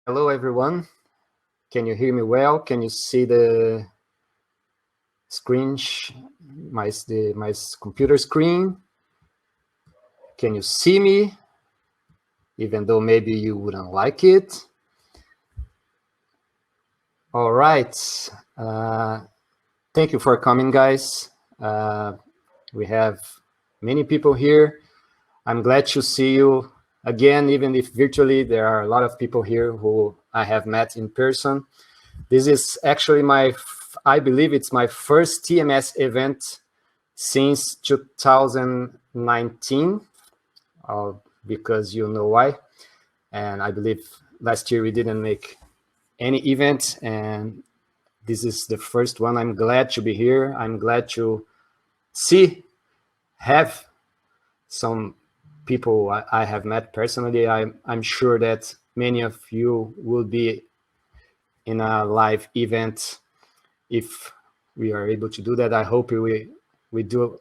Hello, everyone. Can you hear me well? Can you see the screen, my computer screen? Can you see me, even though maybe you wouldn't like it? All right. Thank you for coming, guys. We have many people here. I'm glad to see you again, even if virtually there are a lot of people here who I have met in person. This is actually I believe it's my first TMS event since 2019, because you know why. And I believe last year we didn't make any event, and this is the first one. I'm glad to be here. I'm glad to have some people I have met personally. I'm sure that many of you will be in a live event if we are able to do that. I hope we do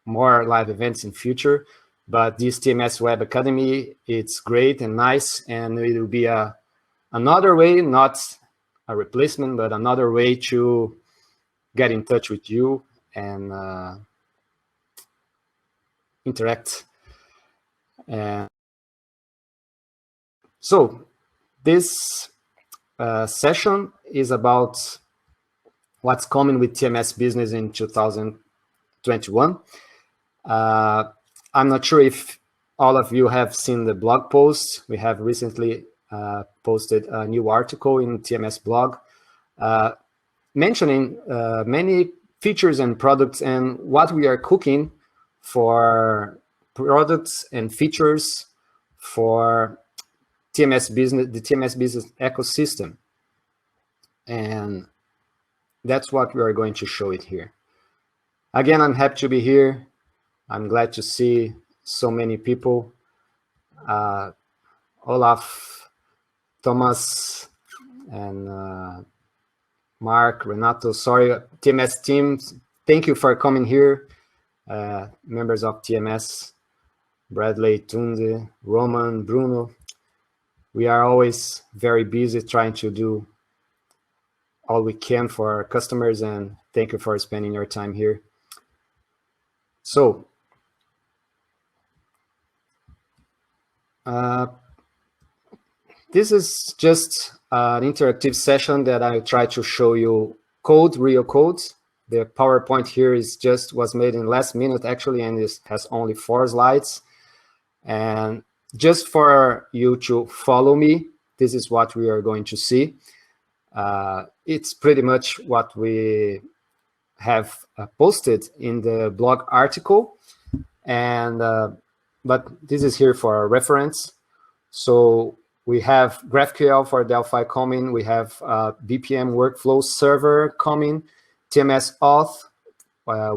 more live events in future, but this TMS Web Academy, it's great and nice, and it will be another way, not a replacement, but another way to get in touch with you and interact. And so this session is about what's coming with TMS business in 2021. I'm not sure if all of you have seen the blog post. We have recently posted a new article in TMS blog mentioning many features and products and what we are cooking for products and features for TMS business, the TMS business ecosystem. And that's what we are going to show it here. Again, I'm happy to be here. I'm glad to see so many people. Olaf, Thomas, and Mark, Renato, sorry, TMS team, thank you for coming here. Members of TMS, Bradley, Tunde, Roman, Bruno. We are always very busy trying to do all we can for our customers, and thank you for spending your time here. So, this is just an interactive session that I try to show you code, real code. The PowerPoint here was made in last minute actually, and this has only 4 slides. And just for you to follow me, this is what we are going to see. It's pretty much what we have posted in the blog article, and but this is here for a reference. So we have Graphql for Delphi coming. We have BPM workflow server coming, TMS auth,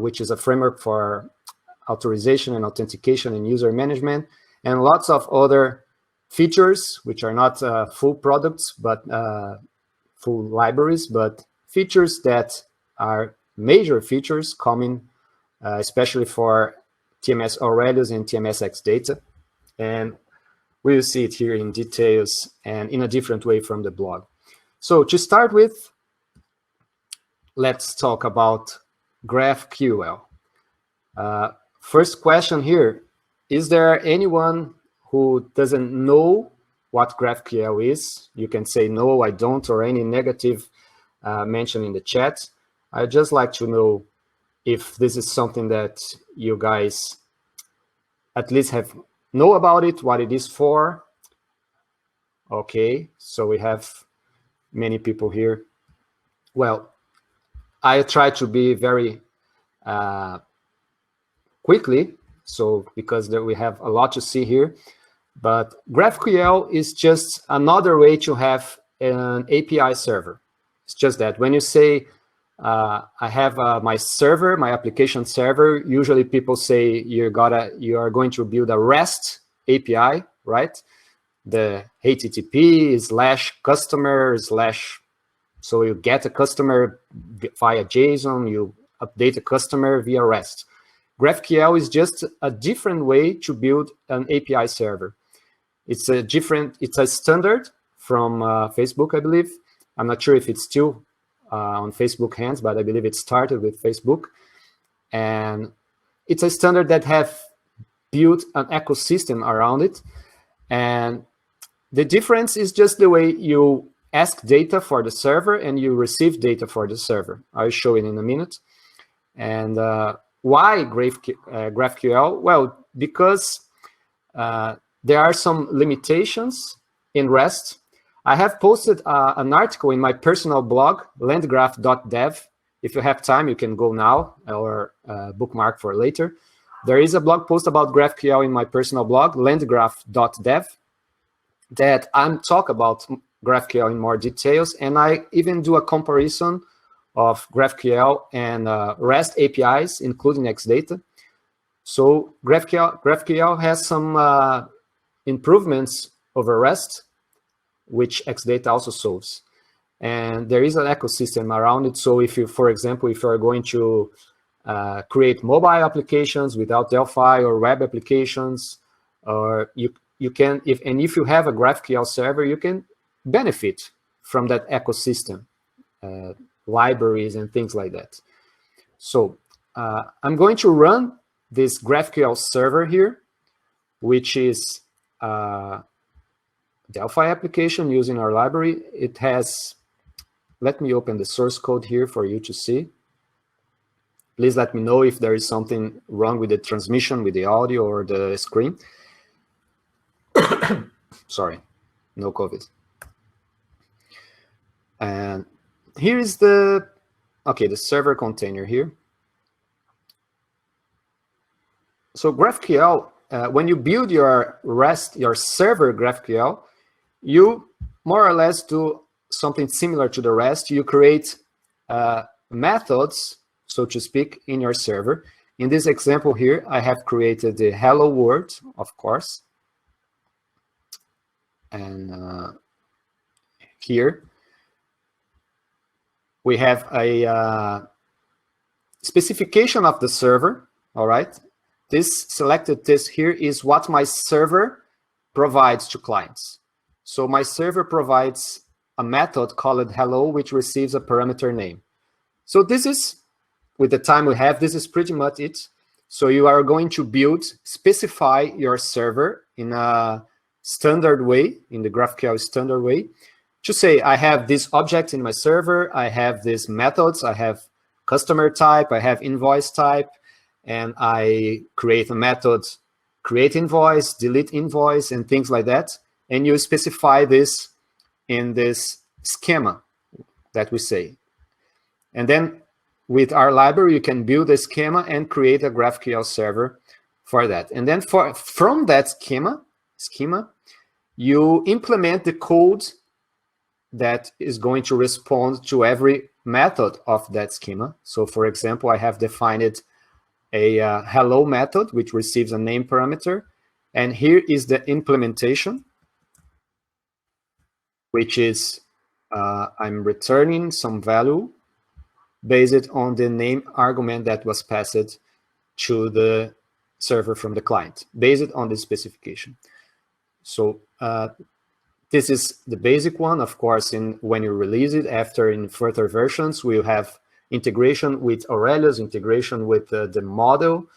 which is a framework for authorization and authentication and user management, and lots of other features, which are not full products, but full libraries, but features that are major features coming, especially for TMS Aurelius and TMS X data. And we'll see it here in details and in a different way from the blog. So to start with, let's talk about GraphQL. First question here, is there anyone who doesn't know what GraphQL is? You can say, no, I don't, or any negative mention in the chat. I'd just like to know if this is something that you guys at least know about it, what it is for. Okay, so we have many people here. Well, I try to be very quickly, so because we have a lot to see here. But GraphQL is just another way to have an API server. It's just that when you say, I have my server, my application server, usually people say you are going to build a REST API, right? The HTTP/customer/ so you get a customer via JSON, you update a customer via REST. GraphQL is just a different way to build an API server. It's a standard from Facebook, I believe. I'm not sure if it's still on Facebook hands, but I believe it started with Facebook. And it's a standard that have built an ecosystem around it. And the difference is just the way you ask data for the server and you receive data for the server. I'll show it in a minute. And why GraphQL? Well, because there are some limitations in REST. I have posted an article in my personal blog, landgraph.dev. If you have time, you can go now or bookmark for later. There is a blog post about GraphQL in my personal blog, landgraph.dev, that I'm talk about GraphQL in more details, and I even do a comparison of GraphQL and REST APIs, including Xdata. So GraphQL has some improvements over REST, which Xdata also solves. And there is an ecosystem around it. So if you, for example, if you're going to create mobile applications without Delphi or web applications, or you can, if you have a GraphQL server, you can benefit from that ecosystem, libraries and things like that. So I'm going to run this GraphQL server here, which is Delphi application using our library. It has, let me open the source code here for you to see. Please let me know if there is something wrong with the transmission, with the audio or the screen. Sorry, no COVID. And here is the server container here. So GraphQL, when you build your REST, your server GraphQL, you more or less do something similar to the REST. You create methods, so to speak, in your server. In this example here, I have created the hello world, of course. And here we have a specification of the server, all right? This selected this here is what my server provides to clients. So my server provides a method called hello, which receives a parameter name. So this is, with the time we have, this is pretty much it. So you are going to specify your server in a standard way, in the GraphQL standard way, to say, I have this object in my server, I have these methods, I have customer type, I have invoice type, and I create a method, create invoice, delete invoice, and things like that. And you specify this in this schema that we say. And then with our library, you can build a schema and create a GraphQL server for that. And then from that schema, you implement the code that is going to respond to every method of that schema. So for example, I have defined a hello method, which receives a name parameter. And here is the implementation, which is I'm returning some value based on the name argument that was passed to the server from the client, based on the specification. So this is the basic one. Of course, when you release it, after in further versions, we'll have integration with Aurelius, integration with the model.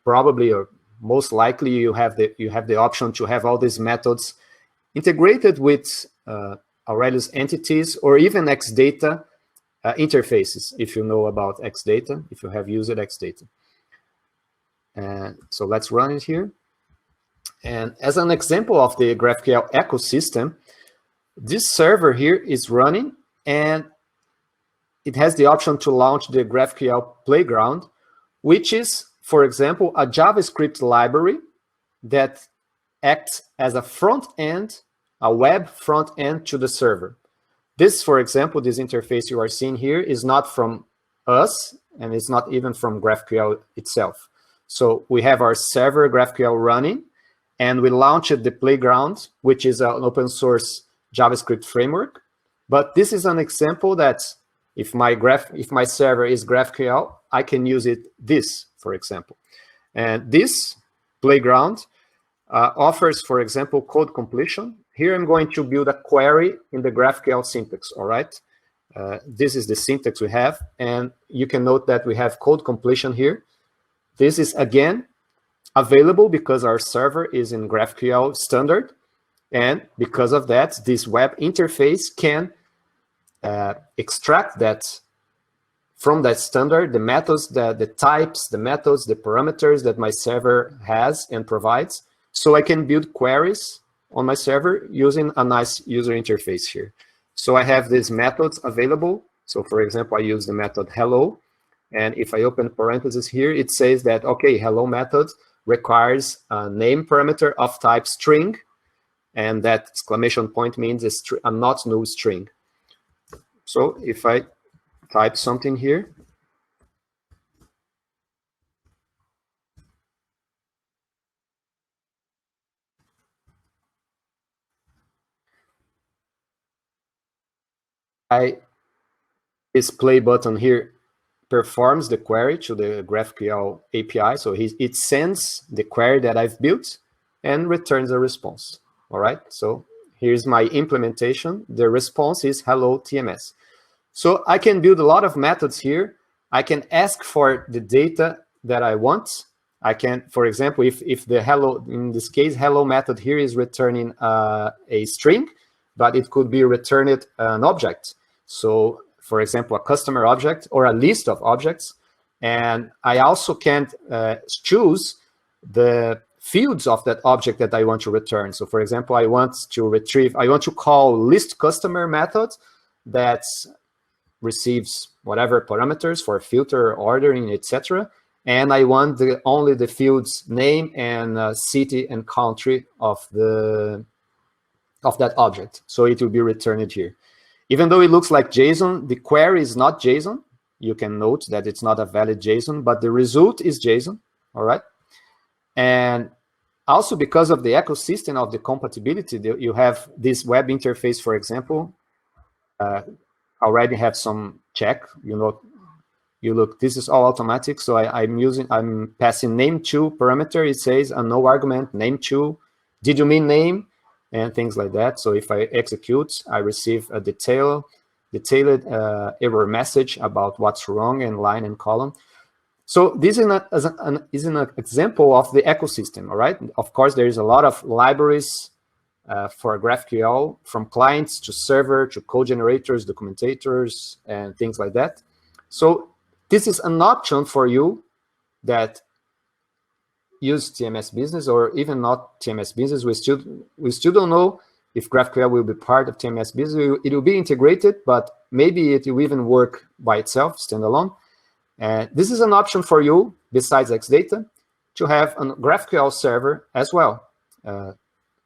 Probably or most likely, you have the option to have all these methods integrated with Aurelius entities or even Xdata interfaces, if you know about Xdata, if you have used Xdata. So let's run it here. And as an example of the GraphQL ecosystem, this server here is running, and it has the option to launch the GraphQL Playground, which is, for example, a JavaScript library that acts as a front end, a web front end to the server. This, for example, this interface you are seeing here is not from us, and it's not even from GraphQL itself. So we have our server GraphQL running, and we launched the Playground, which is an open source JavaScript framework. But this is an example that if my server is GraphQL, I can use this, for example. And this Playground offers, for example, code completion. here I'm going to build a query in the GraphQL syntax, all right? This is the syntax we have, and you can note that we have code completion here. This is, again, available because our server is in GraphQL standard, and because of that, this web interface can extract that from that standard, the methods, the types, the methods, the parameters that my server has and provides, so I can build queries on my server using a nice user interface here. So I have these methods available. So for example, I use the method hello, and if I open parentheses here, it says that, okay, hello method requires a name parameter of type string, and that exclamation point means a not null string. So if I type something here, this play button here performs the query to the GraphQL API. So it sends the query that I've built and returns a response. All right, so here's my implementation. The response is hello TMS. So I can build a lot of methods here. I can ask for the data that I want. I can, for example, if the hello, in this case, hello method here is returning a string, but it could be returned an object. So for example, a customer object or a list of objects. And I also can choose the fields of that object that I want to return. So for example, I want to call list customer method that receives whatever parameters for filter, ordering, etc. And I want only the fields name and city and country of that object. So it will be returned here. Even though it looks like JSON, the query is not JSON. You can note that it's not a valid JSON, but the result is JSON, all right? And also because of the ecosystem of the compatibility, you have this web interface, for example, already have some check, you look, this is all automatic. So I'm passing name2 parameter. It says a no argument name2. Did you mean name? And things like that. So if I execute, I receive a detailed error message about what's wrong in line and column. So this is an example of the ecosystem, all right? Of course, there is a lot of libraries for GraphQL, from clients to server to code generators, documentators, and things like that. So this is an option for you that use TMS Business, or even not TMS Business. We still don't know if GraphQL will be part of TMS Business. It will be integrated, but maybe it will even work by itself, standalone. And this is an option for you, besides Xdata, to have a GraphQL server as well.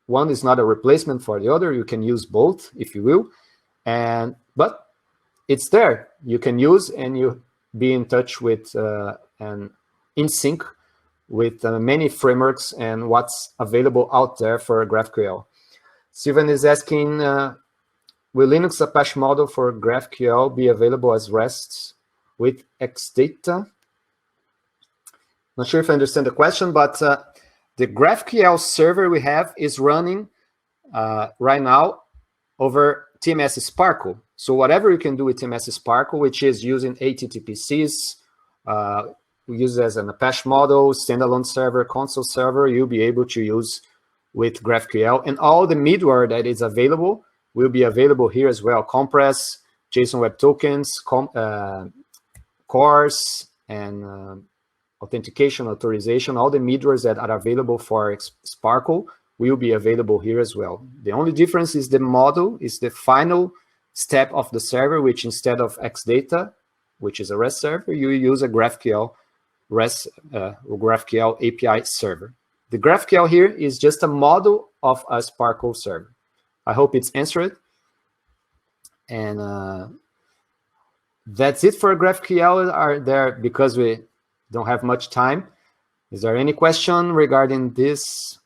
One is not a replacement for the other. You can use both, if you will. But it's there. You can use, and you be in touch with and in sync with many frameworks and what's available out there for GraphQL. Steven is asking, will Linux Apache model for GraphQL be available as REST with Xdata? Not sure if I understand the question, but the GraphQL server we have is running right now over TMS Sparkle. So whatever you can do with TMS Sparkle, which is using HTTPCs, we use it as an Apache model, standalone server, console server, you'll be able to use with GraphQL. And all the middleware that is available will be available here as well. Compress, JSON Web Tokens, CORS, and authentication, authorization, all the middlewares that are available for Sparkle will be available here as well. The only difference is the model is the final step of the server, which instead of Xdata, which is a REST server, you use a GraphQL REST GraphQL API server. The GraphQL here is just a model of a Sparkle server. I hope it's answered. And that's it for GraphQL. Are there, because we don't have much time, is there any question regarding this?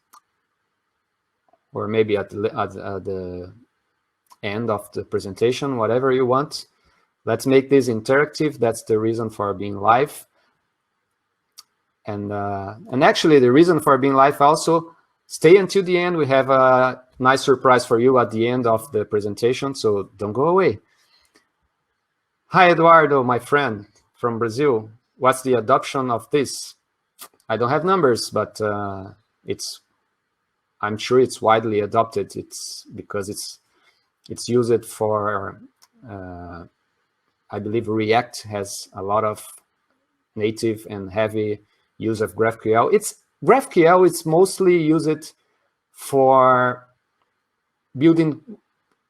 Or maybe at the end of the presentation, whatever you want. Let's make this interactive. That's the reason for being live. And actually, the reason for being live also, stay until the end. We have nice surprise for you at the end of the presentation, so don't go away. Hi, Eduardo, my friend from Brazil. What's the adoption of this? I don't have numbers, but I'm sure it's widely adopted. It's because it's used for, I believe React has a lot of native and heavy use of GraphQL. GraphQL is mostly used for building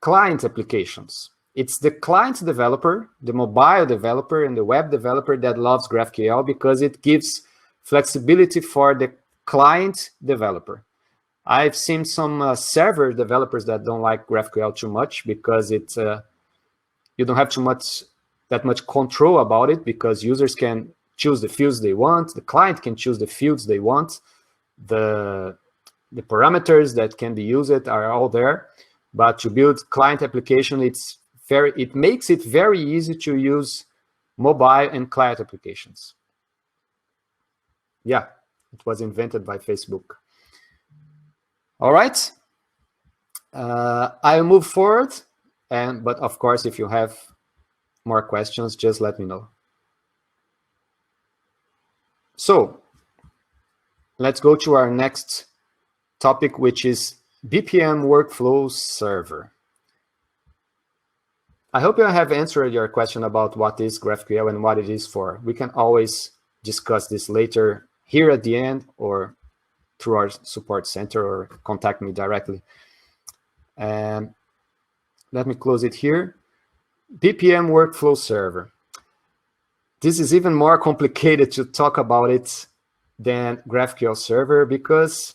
client applications. It's the client developer, the mobile developer, and the web developer that loves GraphQL because it gives flexibility for the client developer. I've seen some server developers that don't like GraphQL too much because you don't have that much control about it, because users can choose the fields they want, the client can choose the fields they want, the parameters that can be used are all there. But to build client application, it makes it very easy to use mobile and client applications. Yeah, it was invented by Facebook. All right, I'll move forward, but of course, if you have more questions, just let me know. So let's go to our next topic, which is BPM Workflow Server. I hope I have answered your question about what is GraphQL and what it is for. We can always discuss this later here at the end, or through our support center, or contact me directly. Let me close it here. BPM Workflow Server. This is even more complicated to talk about it than GraphQL Server, because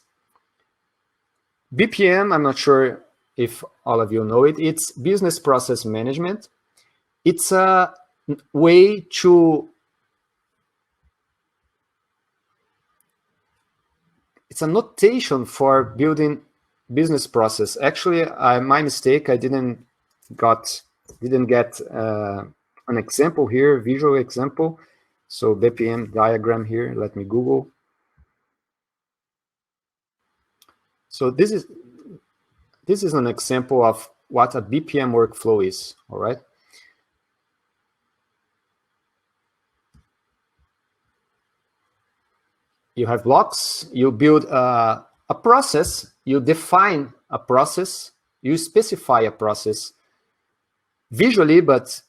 BPM, I'm not sure if all of you know it, it's business process management. It's a way to, it's a notation for building business process. Actually, my mistake, I didn't get an example here, visual example. So BPM diagram here, let me Google. So this is an example of what a BPM workflow is, all right? You have blocks, you build a process, you define a process, you specify a process visually, but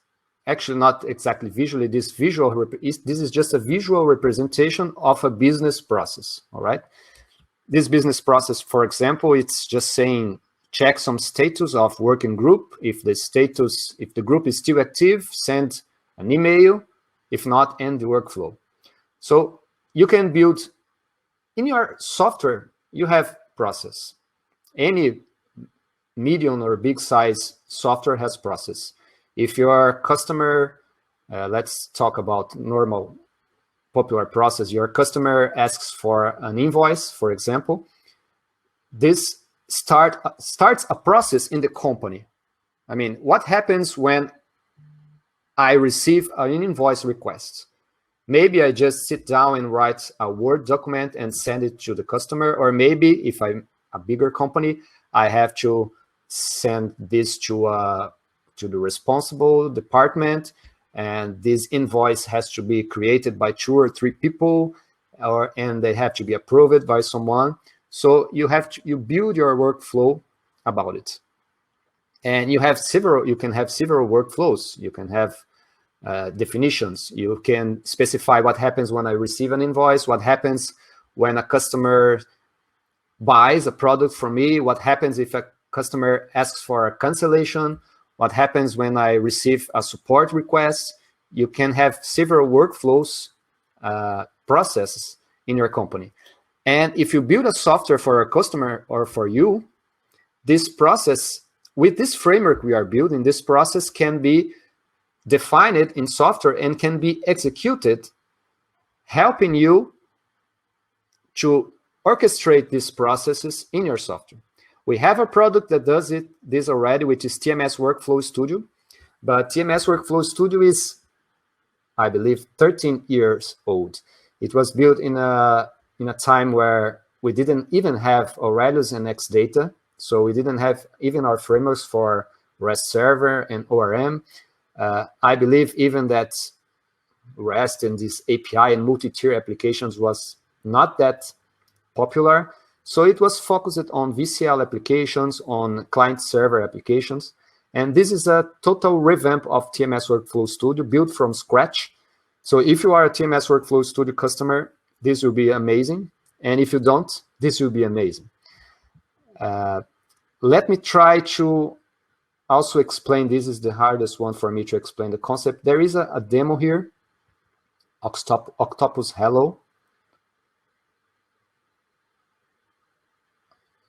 actually not exactly visually. This is just a visual representation of a business process, all right? This business process, for example, it's just saying, check some status of working group. If the group is still active, send an email. If not, end the workflow. So you can build, in your software, you have process. Any medium or big size software has process. If your customer, let's talk about normal popular process, your customer asks for an invoice, for example, this starts a process in the company. I mean, what happens when I receive an invoice request? Maybe I just sit down and write a Word document and send it to the customer, or maybe if I'm a bigger company, I have to send this to the responsible department, and this invoice has to be created by 2 or 3 people, and they have to be approved by someone. So you build your workflow about it, and you can have several workflows. You can have definitions. You can specify what happens when I receive an invoice, what happens when a customer buys a product from me, what happens if a customer asks for a cancellation, what happens when I receive a support request. You can have several workflows, processes in your company. And if you build a software for a customer or for you, this process, with this framework we are building, this process can be defined in software and can be executed, helping you to orchestrate these processes in your software. We have a product that does this already, which is TMS Workflow Studio. But TMS Workflow Studio is, I believe, 13 years old. It was built in a time where we didn't even have Aurelius and Xdata. So we didn't have even our frameworks for REST server and ORM. I believe even that REST and this API and multi-tier applications was not that popular. So it was focused on VCL applications, on client-server applications. And this is a total revamp of TMS Workflow Studio built from scratch. So if you are a TMS Workflow Studio customer, this will be amazing. And if you don't, this will be amazing. Let me try to also explain. This is the hardest one for me to explain the concept. There is a demo here, Octopus Hello.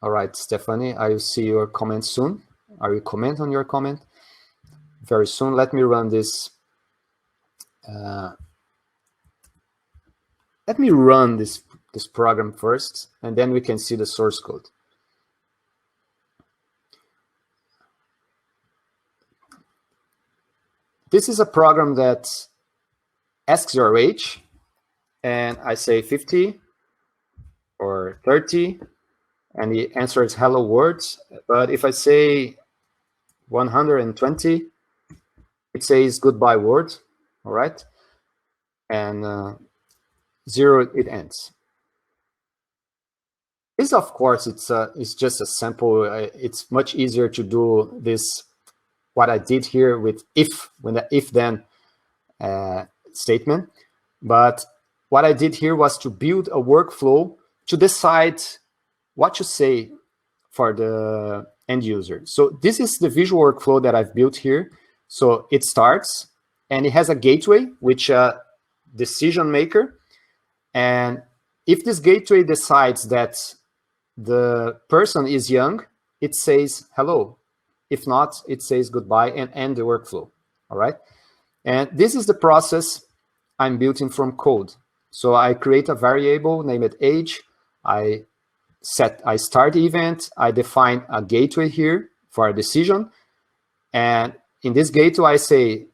All right, Stephanie, I will see your comment soon. I will comment on your comment very soon. Let me run this. Let me run this program first, and then we can see the source code. This is a program that asks your age, and I say 50 or 30, and it answers hello words. But if I say 120, it says goodbye word, all right? And 0, it ends. This, of course, it's just a sample. It's much easier to do this, what I did here with when the if-then statement. But what I did here was to build a workflow to decide what to say for the end user. So this is the visual workflow that I've built here. So it starts, and it has a gateway, which decision maker. And if this gateway decides that the person is young, it says hello. If not, it says goodbye and end the workflow. All right. And this is the process I'm building from code. So I create a variable, name it age. I start event. I define a gateway here for a decision. And in this gateway, I say,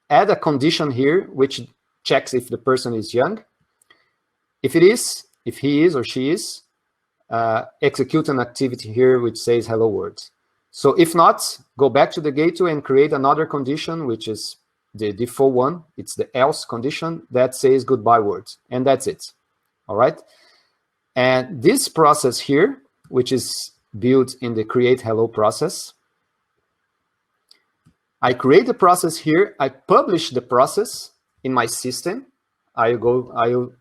add a condition here, which checks if the person is young. If he is or she is, execute an activity here, which says hello world. So if not, go back to the gateway and create another condition, which is the default one. It's the else condition that says goodbye words, and that's it. All right. And this process here, which is built in the create hello process, I create the process here. I publish the process in my system. I'll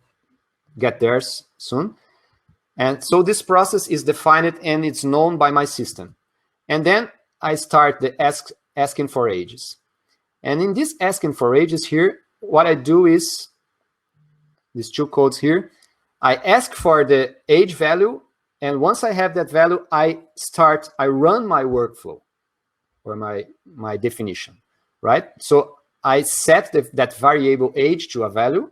get there soon. And so this process is defined and it's known by my system. And then I start the asking for ages. And in this asking for ages here, what I do is, these two codes here, I ask for the age value. And once I have that value, I run my workflow or my definition, right? So I set that variable age to a value,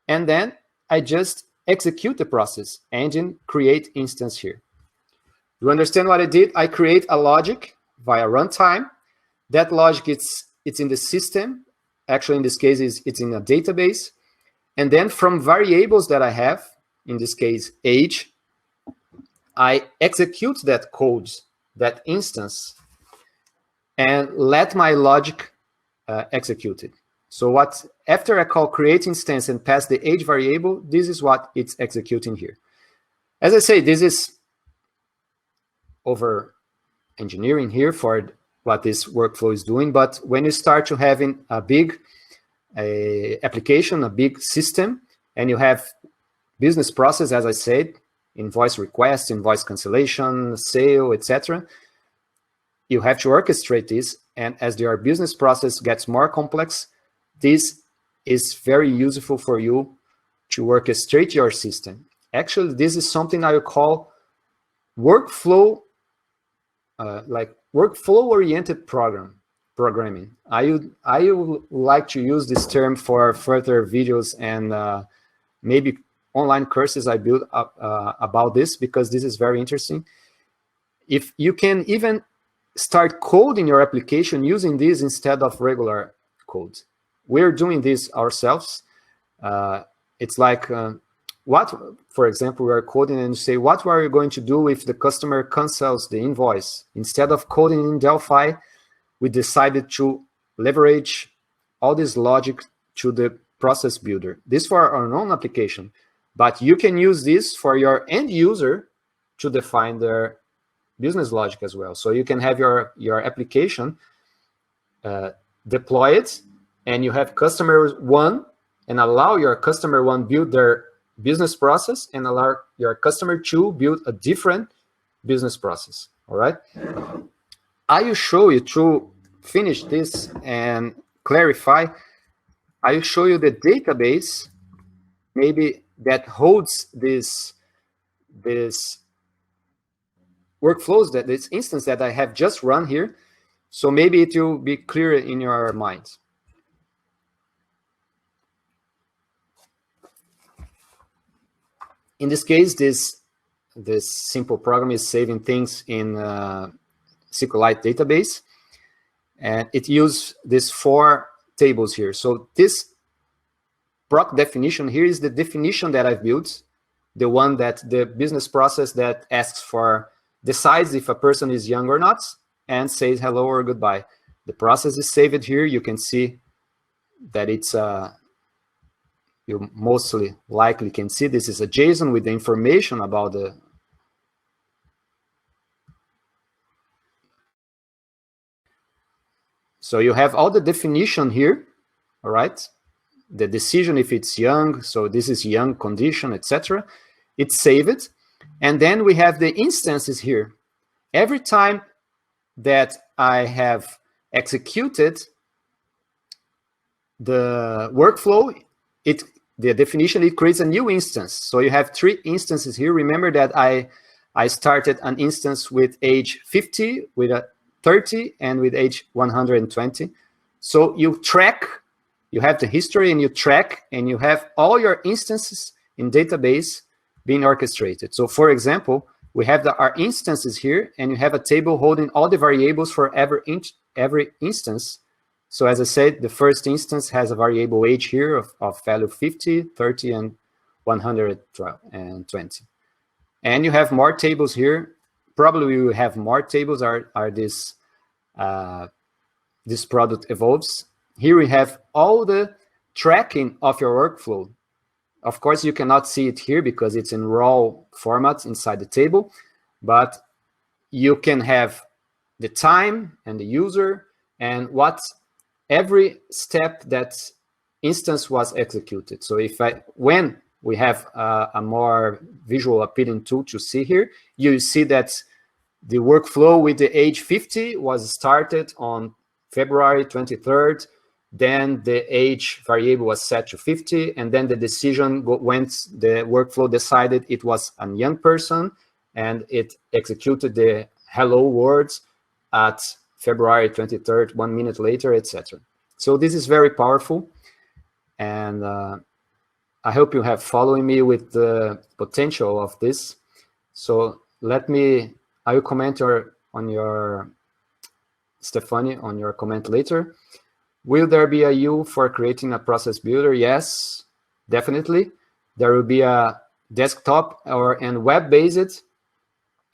and then I just execute the process, engine create instance here. You understand what I did? I create a logic via runtime. That logic, it's in the system. Actually, in this case, it's in a database. And then from variables that I have, in this case, age, I execute that code, that instance, and let my logic execute it. So after I call create instance and pass the age variable, this is what it's executing here. As I say, this is over engineering here for what this workflow is doing. But when you start to having a big application, a big system, and you have business process, as I said, invoice request, invoice cancellation, sale, etc., you have to orchestrate this. And as your business process gets more complex, this is very useful for you to orchestrate your system. Actually, this is something I would call workflow, like workflow-oriented programming. I would like to use this term for further videos and maybe online courses I build up about this, because this is very interesting. If you can even start coding your application using this instead of regular code. We're doing this ourselves. It's like what, for example, we are coding and say, what are you going to do if the customer cancels the invoice? Instead of coding in Delphi, we decided to leverage all this logic to the process builder. This for our own application, but you can use this for your end user to define their business logic as well. So you can have your application deploy it, and you have customer one, and allow your customer one build their business process, and allow your customer two build a different business process. All right. I will show you, to finish this and clarify, I will show you the database maybe that holds this workflows, that this instance that I have just run here. So maybe it will be clear in your mind. In this case, this simple program is saving things in SQLite database, and it uses these 4 tables here. So this proc definition here is the definition that I've built, the one that the business process that asks for, decides if a person is young or not, and says hello or goodbye. The process is saved here. You can see that it's you mostly likely can see this is a JSON with the information about the so you have all the definition here, all right? The decision if it's young, so this is young condition, etc. It's saved, and then we have the instances here. Every time that I have executed the workflow, the definition, it creates a new instance. So you have 3 instances here. Remember that I started an instance with age 50, with a 30, and with age 120. So you track, you have the history, and you track, and you have all your instances in database being orchestrated. So for example, we have our instances here, and you have a table holding all the variables for every instance. So as I said, the first instance has a variable age here of value 50, 30, and 120. And you have more tables here. Probably we will have more tables are this product evolves. Here we have all the tracking of your workflow. Of course, you cannot see it here because it's in raw format inside the table, but you can have the time and the user and what every step that instance was executed. So when we have a more visual appealing tool to see here, you see that the workflow with the age 50 was started on February 23rd. Then the age variable was set to 50, and then the decision went, the workflow decided it was a young person, and it executed the hello words at February 23rd, 1 minute later, etc. So this is very powerful, and I hope you have following me with the potential of this. So I will comment on your, Stephanie, on your comment later. Will there be a U for creating a process builder? Yes, definitely. There will be a desktop and web-based.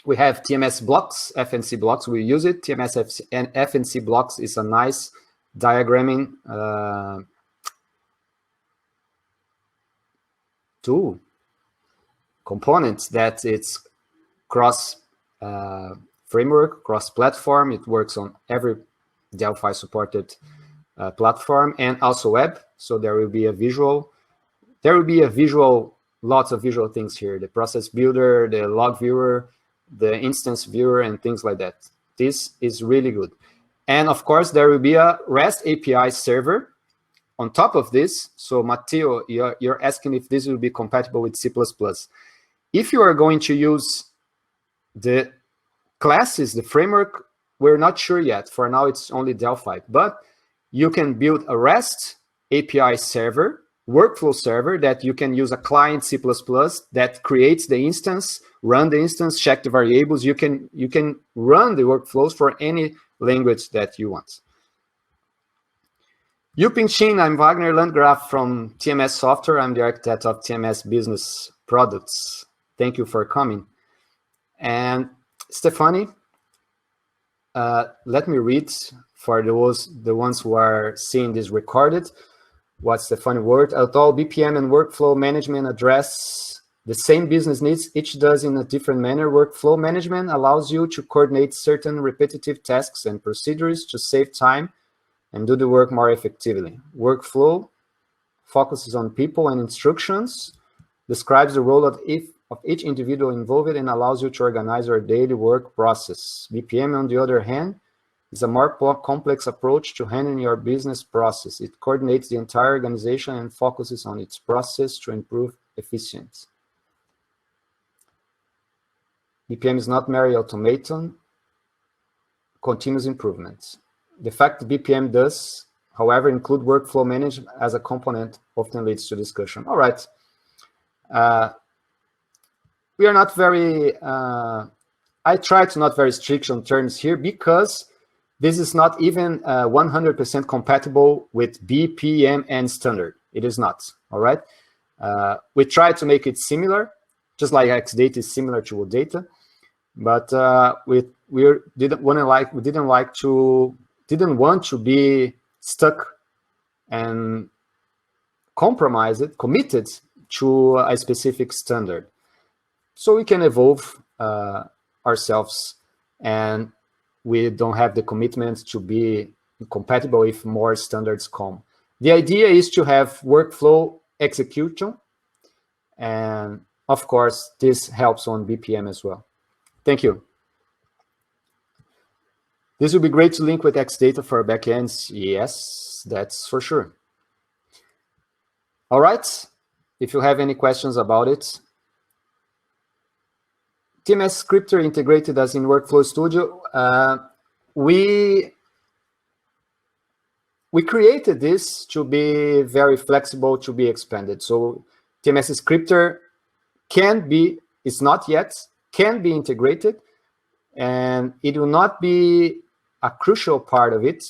We have TMS blocks, FNC blocks. We use it. TMS and FNC blocks is a nice diagramming tool components that it's cross framework, cross platform. It works on every Delphi supported platform and also web. So there will be a visual. Lots of visual things here. The process builder, the log viewer, the instance viewer, and things like that. This is really good. And of course, there will be a REST API server on top of this. So Matteo, you're asking if this will be compatible with C++. If you are going to use the classes, the framework, we're not sure yet. For now, it's only Delphi. But you can build a REST API server, workflow server, that you can use a client C++ that creates the instance, run the instance, check the variables. You can run the workflows for any language that you want. Yuping Chin, I'm Wagner Landgraf from TMS Software. I'm the architect of TMS Business Products. Thank you for coming. And Stefani, let me read for the ones who are seeing this recorded. What's the funny word? Although BPM and workflow management address the same business needs, each does in a different manner. Workflow management allows you to coordinate certain repetitive tasks and procedures to save time and do the work more effectively. Workflow focuses on people and instructions, describes the role of each individual involved, and allows you to organize your daily work process. BPM, on the other hand, is a more complex approach to handling your business process. It coordinates the entire organization and focuses on its process to improve efficiency. BPM is not merely automation, continuous improvements. The fact that BPM does, however, include workflow management as a component often leads to discussion. All right. We are not very, I try to not very strict on terms here because this is not even 100% compatible with BPM and standard. It is not, all right? We try to make it similar, just like Xdata is similar to OData, but we didn't want to be stuck and committed to a specific standard. So we can evolve ourselves, and we don't have the commitment to be compatible if more standards come. The idea is to have workflow execution, and of course, this helps on BPM as well. Thank you. This would be great to link with Xdata for backends. Yes, that's for sure. All right. If you have any questions about it, TMS Scripter integrated as in Workflow Studio. We created this to be very flexible, to be expanded. So TMS Scripter can be, it's not yet, can be integrated, and it will not be a crucial part of it.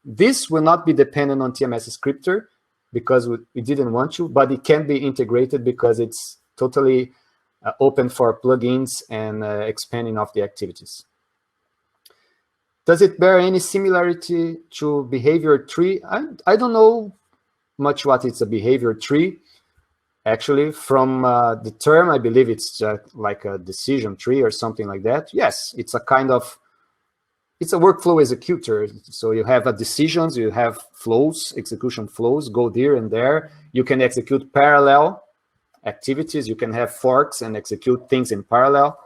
This will not be dependent on TMS Scripter because we didn't want to, but it can be integrated because it's totally open for plugins and expanding of the activities. Does it bear any similarity to behavior tree? I don't know much what it's a behavior tree. Actually, from the term, I believe it's like a decision tree or something like that. Yes, it's a kind of, it's a workflow executor. So you have decisions, you have flows, execution flows, go there and there. You can execute parallel activities. You can have forks and execute things in parallel.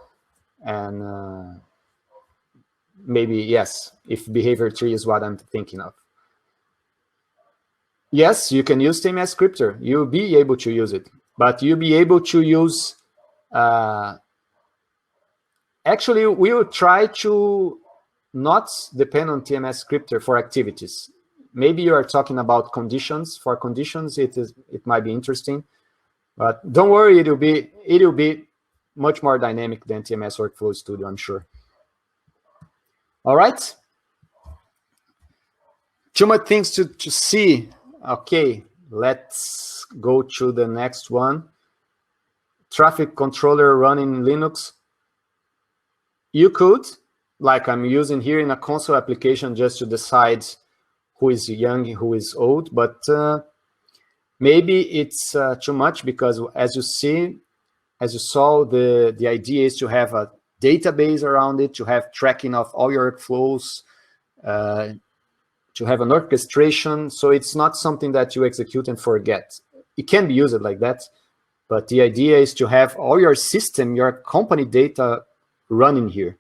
And maybe, yes, if behavior tree is what I'm thinking of. Yes, you can use TMS Scripter. You'll be able to use it, but you'll be able to use, actually, we will try to not depend on TMS Scripter for activities. Maybe you are talking about conditions. For conditions, it might be interesting, but don't worry, it'll be much more dynamic than TMS Workflow Studio, I'm sure. All right. Too much things to see. Okay, let's go to the next one. Traffic controller running in Linux. You could, like I'm using here in a console application, just to decide who is young, who is old, but maybe it's too much because as you saw, the idea is to have a database around it, to have tracking of all your flows, to have an orchestration. So it's not something that you execute and forget. It can be used like that, but the idea is to have all your system, your company data running here.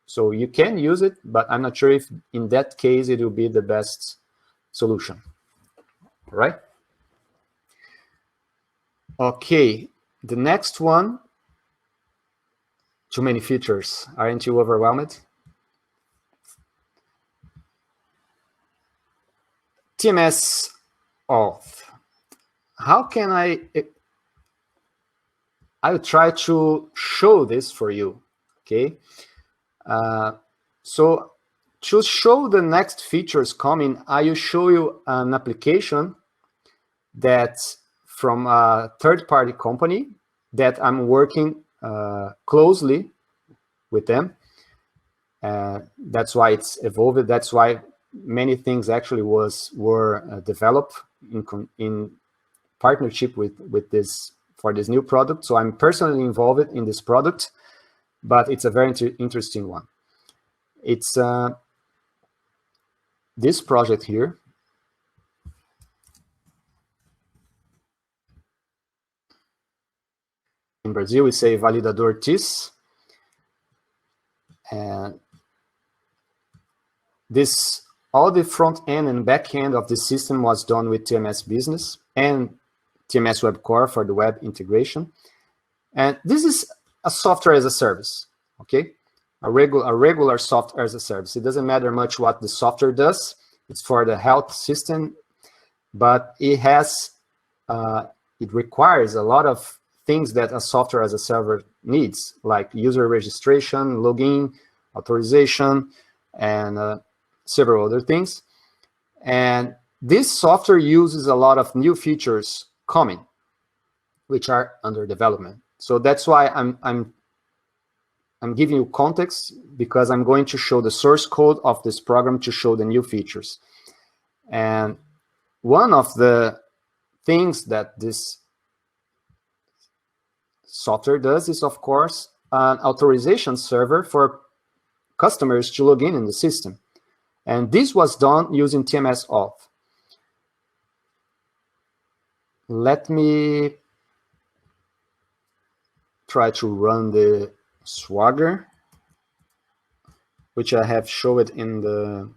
So you can use it, but I'm not sure if in that case it will be the best solution. All right? Okay, the next one. Too many features. Aren't you overwhelmed? TMS auth. How can I'll try to show this for you, okay? So To show the next features coming, I will show you an application that's from a third-party company that I'm working closely with them. That's why it's evolved. That's why many things actually were developed in partnership with this for this new product. So I'm personally involved in this product, but it's a very interesting one. It's this project here. In Brazil, we say validador TIS. And this, all the front end and back end of the system was done with TMS BIZ and TMS Webcore for the web integration. And this is a software as a service, okay? A regular software as a service. It doesn't matter much what the software does. It's for the health system, but it has, it requires a lot of things that a software as a server needs, like user registration, login, authorization, and several other things. And this software uses a lot of new features coming, which are under development. So that's why I'm giving you context, because I'm going to show the source code of this program to show the new features. And one of the things that this software does is, of course, an authorization server for customers to log in the system. And this was done using TMS auth. Let me try to run the Swagger, which I have showed in the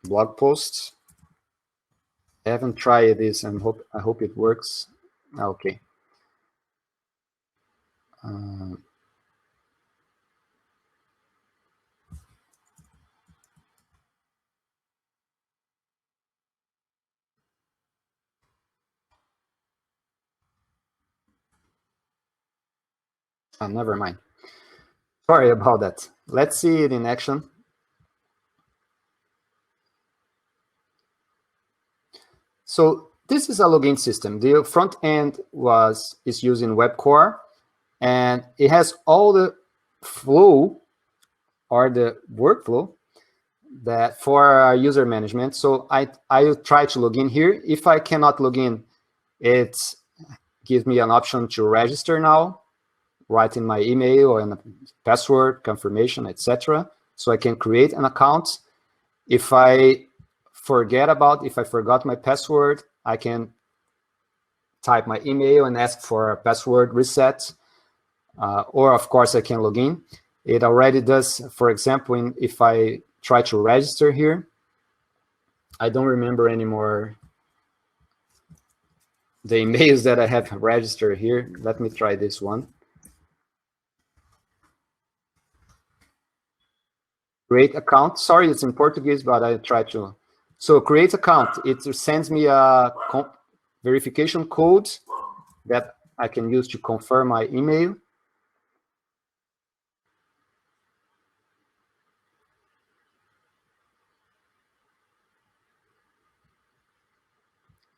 blog post. I haven't tried this, and I hope it works. Okay. Never mind. Sorry about that. Let's see it in action. So this is a login system. The front end is using Webcore, and it has all the flow or the workflow that for user management. So I will try to log in here. If I cannot log in, it gives me an option to register now, write in my email and password, confirmation, etc. So I can create an account. If I forgot my password, I can type my email and ask for a password reset. Or of course I can log in. It already does, for example, if I try to register here, I don't remember anymore the emails that I have registered here. Let me try this one. Create account. Sorry, it's in Portuguese, but I try to. So create account. It sends me a verification code that I can use to confirm my email.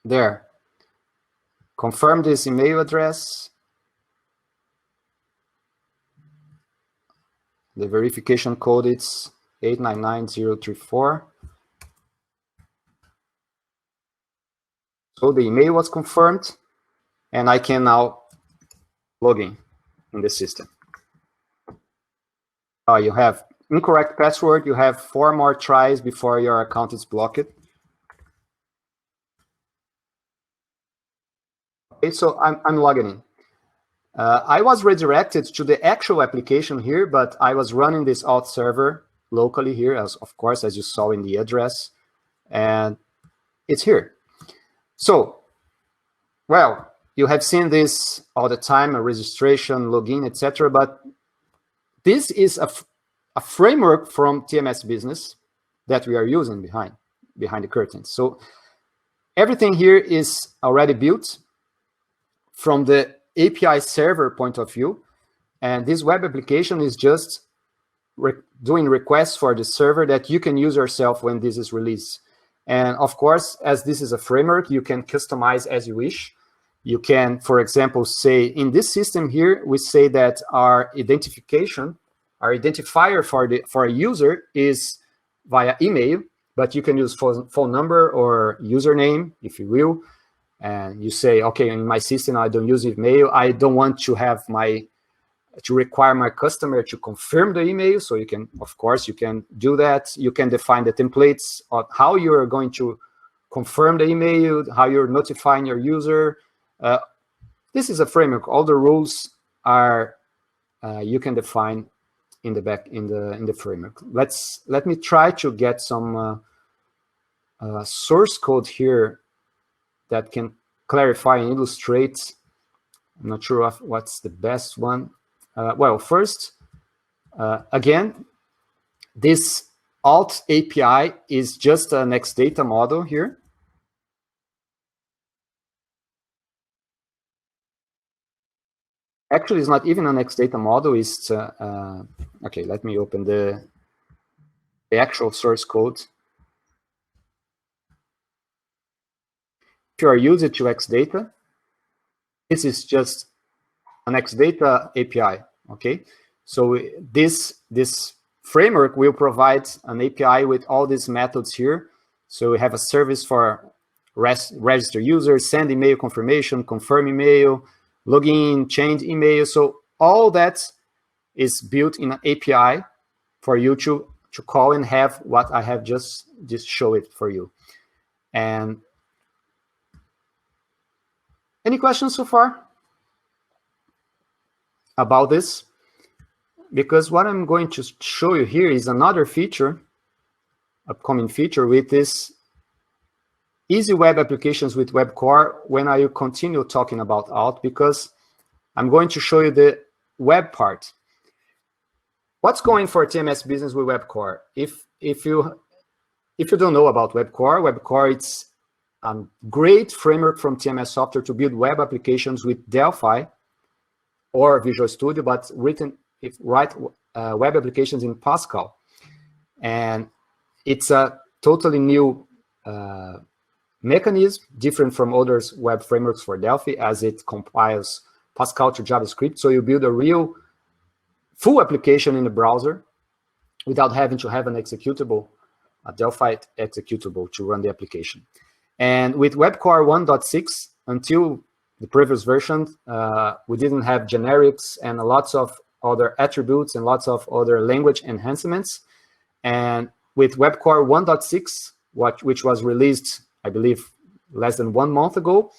There. Confirm this email address. The verification code is 899034. So the email was confirmed, and I can now log in the system. You have incorrect password. You have 4 more tries before your account is blocked. Okay, so I'm logging in. I was redirected to the actual application here, but I was running this auth server locally here, of course, as you saw in the address, and it's here. So, well, you have seen this all the time, a registration, login, etc. But this is a framework from TMS BIZ that we are using behind the curtains. So everything here is already built from the API server point of view, and this web application is just doing requests for the server that you can use yourself when this is released. And of course, as this is a framework, you can customize as you wish. You can, for example, say in this system here, we say that our identification, our identifier for a user is via email, but you can use phone number or username, if you will. And you say, okay, in my system, I don't use email. I don't want to have to require my customer to confirm the email. So you can, of course, you can do that. You can define the templates of how you're going to confirm the email, how you're notifying your user. This is a framework. All the rules are you can define in the back in the framework. Let me try to get some source code here that can clarify and illustrate. I'm not sure what's the best one. Well, first, again, this auth API is just an Xdata model here. Actually, it's not even an Xdata model. It's okay. Let me open the actual source code. If you are using to Xdata, this is just an Xdata API. Okay, so this framework will provide an API with all these methods here. So we have a service for register users, send email confirmation, confirm email, login, change email. So all that is built in an API for you to call and have what I have just show it for you. And any questions so far about this? Because what I'm going to show you here is another feature, upcoming feature with this easy web applications with Webcore when I continue talking about auth, because I'm going to show you the web part. What's going for TMS business with Webcore? If you don't know about Webcore, it's a great framework from TMS software to build web applications with Delphi or Visual Studio, but write web applications in Pascal. And it's a totally new mechanism, different from other web frameworks for Delphi, as it compiles Pascal to JavaScript. So you build a real full application in the browser without having to have an executable, a Delphi executable to run the application. And with Webcore 1.6, until the previous version, we didn't have generics and lots of other attributes and lots of other language enhancements. And with Webcore 1.6, which was released, I believe, less than 1 month ago,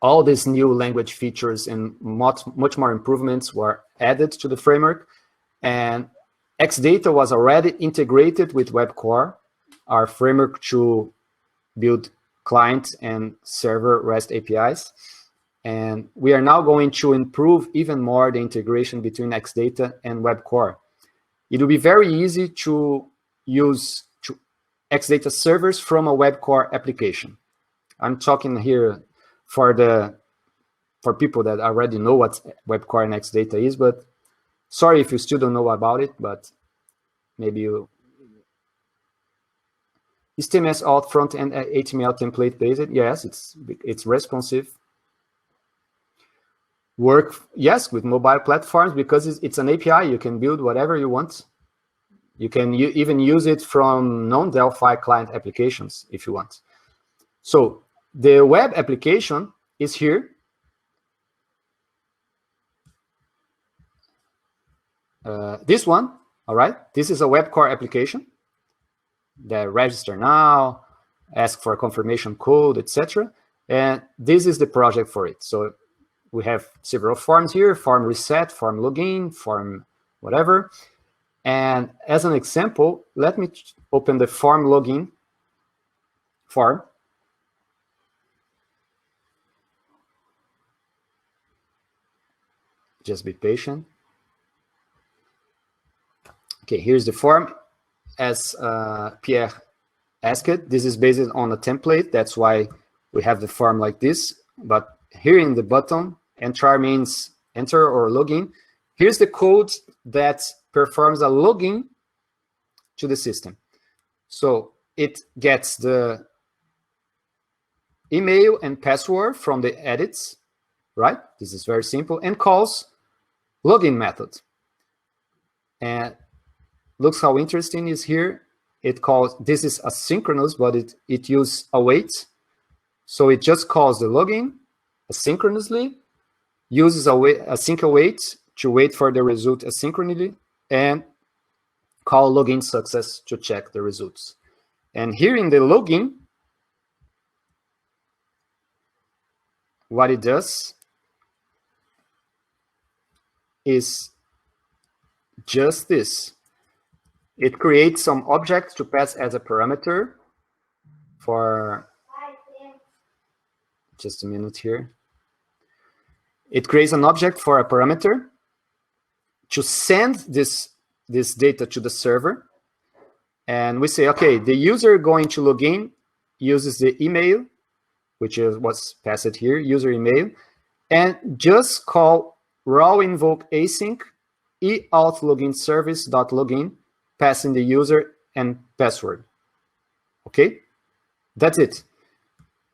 all these new language features and much more improvements were added to the framework. And Xdata was already integrated with Webcore, our framework to build client and server REST APIs. And we are now going to improve even more the integration between Xdata and Webcore. It will be very easy to use Xdata servers from a Webcore application. I'm talking here for people that already know what Webcore and Xdata is, but sorry if you still don't know about it, but maybe you... Is TMS auth front-end HTML template based? Yes, it's responsive. Work, yes, with mobile platforms, because it's an API. You can build whatever you want. You can even use it from non-Delphi client applications if you want. So the web application is here. This one, all right? This is a Webcore application that register now, ask for a confirmation code, etc. And this is the project for it. So we have several forms here: form reset, form login, form whatever. And as an example, let me open the form login form. Just be patient. Okay, here's the form. As Pierre asked, this is based on a template. That's why we have the form like this. But here in the button, enter means enter or login. Here's the code that performs a login to the system. So it gets the email and password from the edits, right? This is very simple, and calls login method. And looks how interesting is here. It calls, this is asynchronous, but it uses await. So it just calls the login asynchronously, uses async await to wait for the result asynchronously, and call login success to check the results. And here in the login, what it does is just this. It creates some object to pass as a parameter for, just a minute here. It creates an object for a parameter to send this data to the server. And we say, okay, the user going to log in uses the email, which is what's passed here, user email, and just call raw invoke async auth login service.login, passing the user and password. Okay, that's it.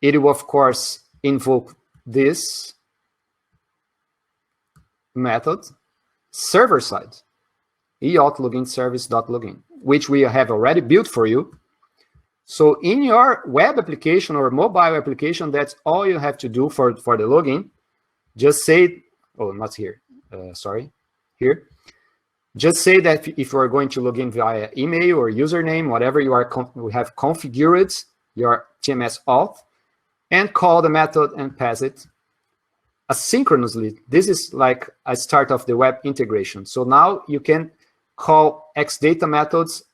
It will, of course, invoke this method server side, auth login service.login, which we have already built for you. So in your web application or mobile application, that's all you have to do for the login. Just say, oh, not here, sorry, here. Just say that if you are going to log in via email or username, whatever you have configured your TMS auth, and call the method and pass it asynchronously. This is like a start of the web integration. So now you can call Xdata methods.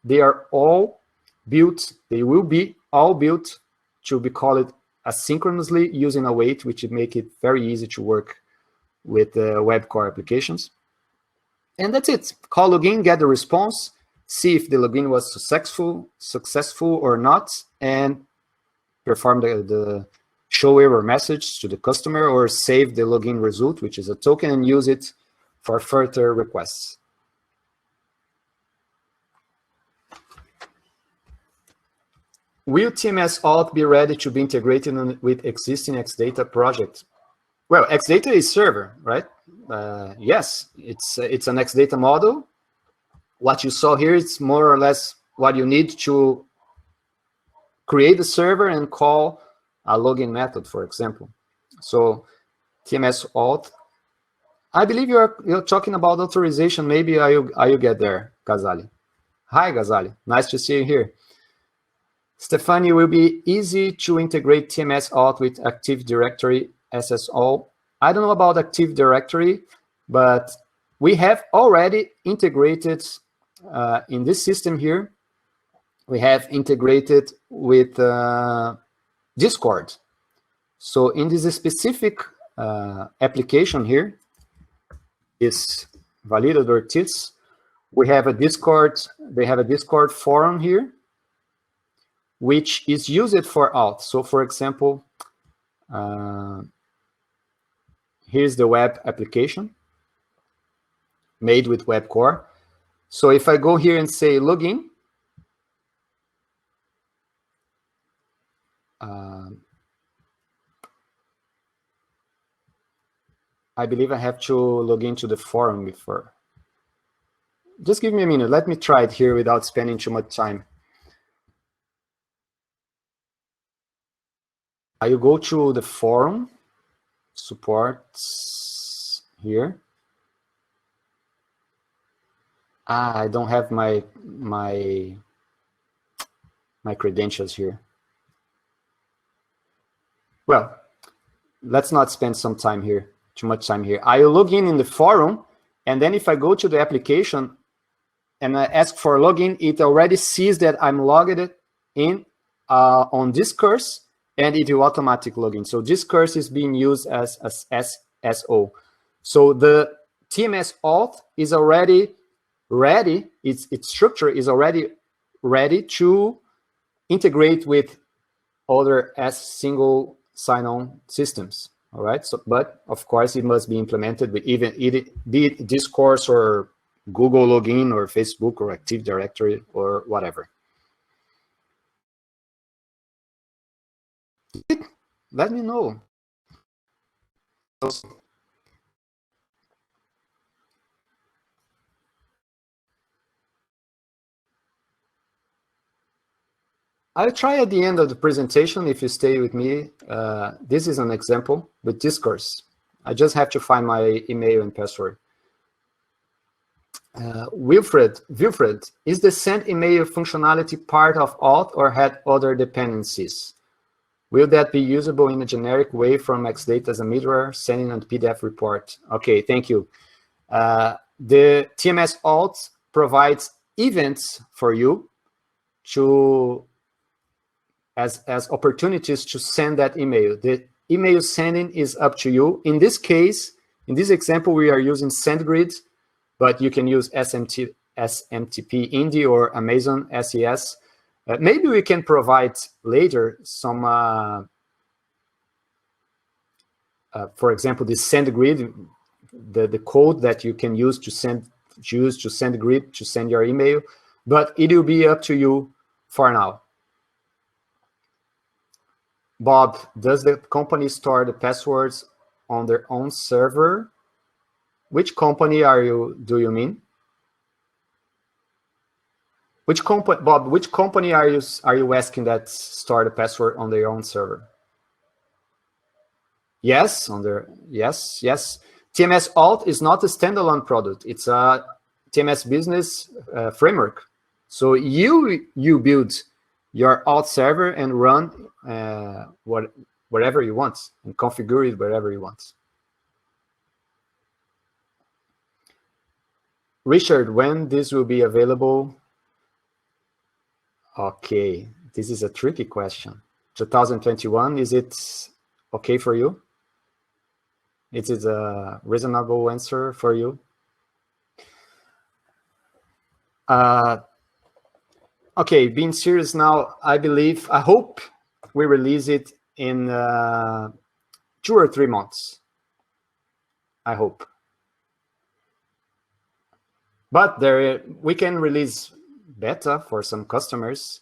They are all built. They will be all built to be called asynchronously using await, which would make it very easy to work with Webcore applications. And that's it. Call login, get the response, see if the login was successful or not, and perform the show error message to the customer, or save the login result, which is a token, and use it for further requests. Will TMS auth be ready to be integrated with existing Xdata project? Well, Xdata is server, right? Yes, it's an Xdata model. What you saw here is more or less what you need to create a server and call a login method, for example. So TMS auth. I believe you're talking about authorization. Maybe I'll get there, Ghazali. Hi, Ghazali. Nice to see you here. Stefani, will be easy to integrate TMS auth with Active Directory SSO. I don't know about Active Directory, but we have already integrated in this system here. We have integrated with Discord. So in this specific application here, is Valido Ortiz, we have a Discord. They have a Discord forum here, which is used for auth. So for example, here's the web application made with Webcore. So if I go here and say login, I believe I have to log into the forum before. Just give me a minute. Let me try it here without spending too much time. I go to the forum, supports here. I don't have my credentials here. Well, let's not spend too much time here. I log in the forum, and then if I go to the application and I ask for login, it already sees that I'm logged in on this course, and it will automatically log in. So this course is being used as SSO. So the TMS auth is already ready. Its structure is already ready to integrate with other single sign-on systems. All right. So, but of course, it must be implemented with be it Discourse or Google login or Facebook or Active Directory or whatever. Let me know. I'll try at the end of the presentation, if you stay with me. This is an example with Discourse. I just have to find my email and password. Wilfred, is the send email functionality part of auth or had other dependencies? Will that be usable in a generic way from Xdata as a middleware, sending a PDF report? Okay, thank you. The TMS auth provides events for you to as opportunities to send that email. The email sending is up to you. In this case, in this example, we are using SendGrid, but you can use SMTP Indy or Amazon SES. Maybe we can provide later some, for example, the SendGrid, the code that you can use to SendGrid to send your email, but it will be up to you for now. Bob, does the company store the passwords on their own server? Which company do you mean? Which company, Bob? Which company are you asking that store the password on their own server? Yes, yes. TMS Auth is not a standalone product. It's a TMS business framework. So you build your auth server and run whatever you want and configure it wherever you want. Richard, when this will be available? Okay, this is a tricky question. 2021, is it okay for you? Is it a reasonable answer for you? Okay, being serious now, I hope we release it in 2 or 3 months. I hope. But we can release beta for some customers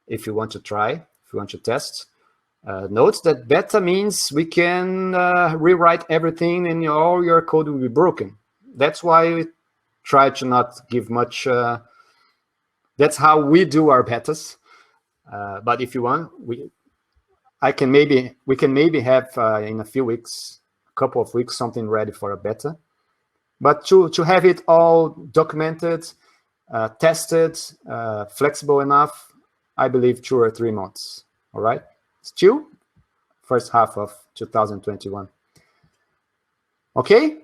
if you want to try, if you want to test. Note that beta means we can rewrite everything and all your code will be broken. That's why we try to not give much. That's how we do our betas. But if you want, we can maybe have in a few weeks, a couple of weeks, something ready for a beta. But to have it all documented, tested, flexible enough, I believe 2 or 3 months. All right. Still, first half of 2021. Okay.